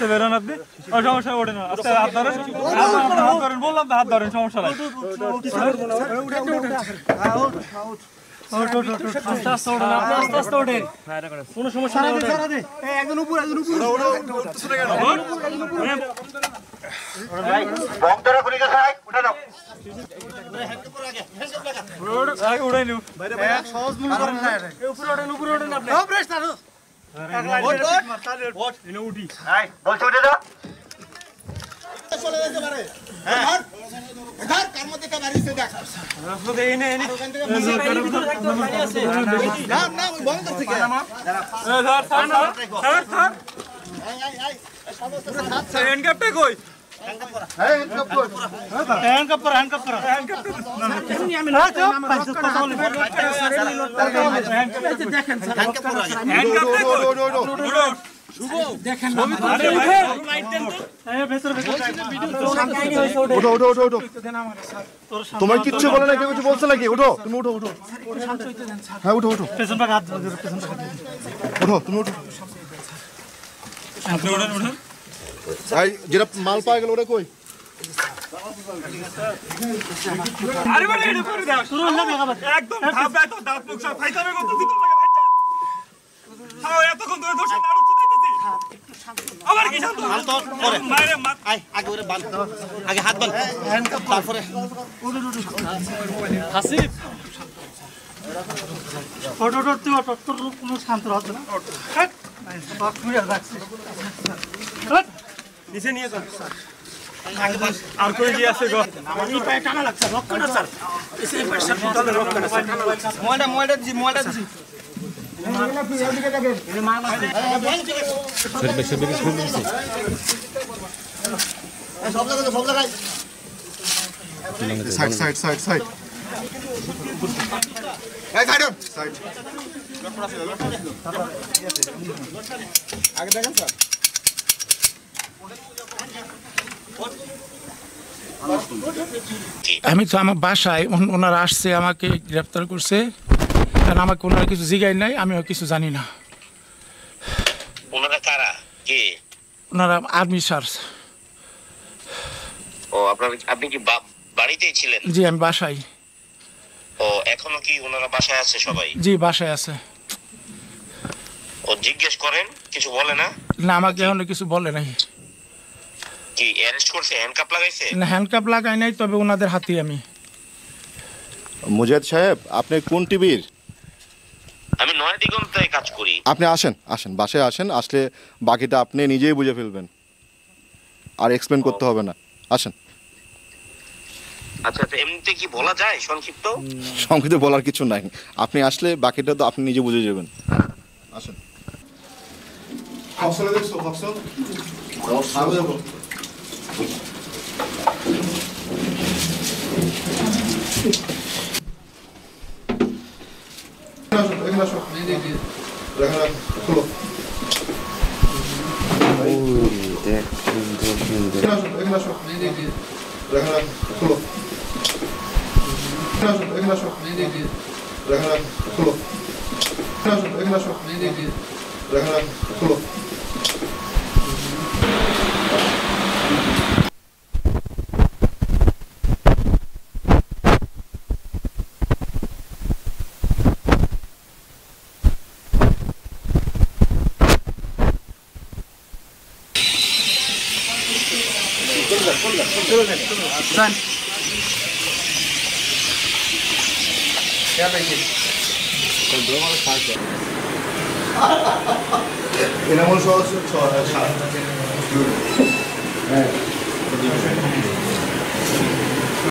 বেরোন আপনি সমস্যা ওঠে না আস্তে হাত ধরেন হাত ধরেন বললাম তো হাত ধরেন সমস্যা নাই কোনো সমস্যা নেই একজন উপর উড়াই নিউ সহজ মনে করেন না উপরে ওঠেন আপনি উঠি বলছো উঠে দাও চলে যেতে পারে ঘর কার মধ্যে কা বাড়িতে দেখ রাস্তা এই নে না না ওই বন্ধ থেকে ধর ধর হ্যান্ড কাপটা কই হ্যান্ড কাপ করা আমি না তো কথা বলি দেখেন হ্যান্ড কাপটা শুভ দেখেন আরে উঠে লাইট দেন তো এই ভেতর ওঠো তোমার কিচ্ছু বলে না কেউ কিছু বলছ নাকি ওঠো তুমি ওঠো শান্ত হইতে দেন স্যার হ্যাঁ ওঠো পেছন ভাগ হাত ধরে পেছন ভাগ ওঠো তুমি ওঠো আপনি ওঠেন ভাই যেটা মাল পাওয়া গেল ওটা কই আরে বাড়ি এটা করে দাও শুরু হল না একদম ভাববা তো দাঁত মুখ সব ফাইটাবে কত দিতে লাগে বাচ্চা হাও এতক্ষণ ধরে দোষ নাড়ু চুদাইতেছি একটু শান্ত আবার কি শান্ত হাত তো করে মারে আই আগে ওরে বাঁধ আগে হাত বাঁধ তারপরে হাসিব ওটো তুই ওটো তোর কোনো শান্ত হচ্ছে না হট বাপ পুরা রাখছে হট নিচে নিয়ে যান আর কোই কি আছে গো আমার এই পায়ে টানা লাগছে রক্ত না স্যার এসে প্রেসার ভিতরে রক্ত না স্যার মোবাইলটা দিছি না কি এদিকে দেখেন এই মাল আছে সব জায়গায় সাইড এই সাইড আগে দেখেন স্যার আমি তো আমার বাসায় ওনারা আসছে আমাকে গ্রেফতার করছে কারণ আমাকে ওনারা কিছু জিগাই নাই আমিও কিছু জানি না ওনারা কারা কে ওনারা আর্মি স্যার ও আপনি কি বাড়িতেই ছিলেন জি আমি বাসায় ও এখনো কি ওনারা বাসায় আছে সবাই জি বাসায় আছে ও জিজ্ঞেস করেন কিছু বলে না না আমাকে এখনো কিছু বলে নাই কি অ্যারেস্ট করছে হ্যান্ডকাপ লাগাইছে না হ্যান্ডকাপ লাগাই নাই তবে ওনাদের হাতে আমি মুজাহিদ সাহেব আপনি কোন টিভির আমি নয় দিগন্তে কাজ করি আপনি আসেন বাসায় আসেন আসলে বাকিটা আপনি নিজেই বুঝে ফেলবেন আর এক্সপ্লেন করতে হবে না আসেন আচ্ছা এমনিতে কি বলা যায় সংক্ষিপ্ত বলার কিছু নাই আপনি আসলে বাকিটা তো আপনি নিজে বুঝে যাবেন আসেন ফসলে দেখছো ফসল এনামল সহ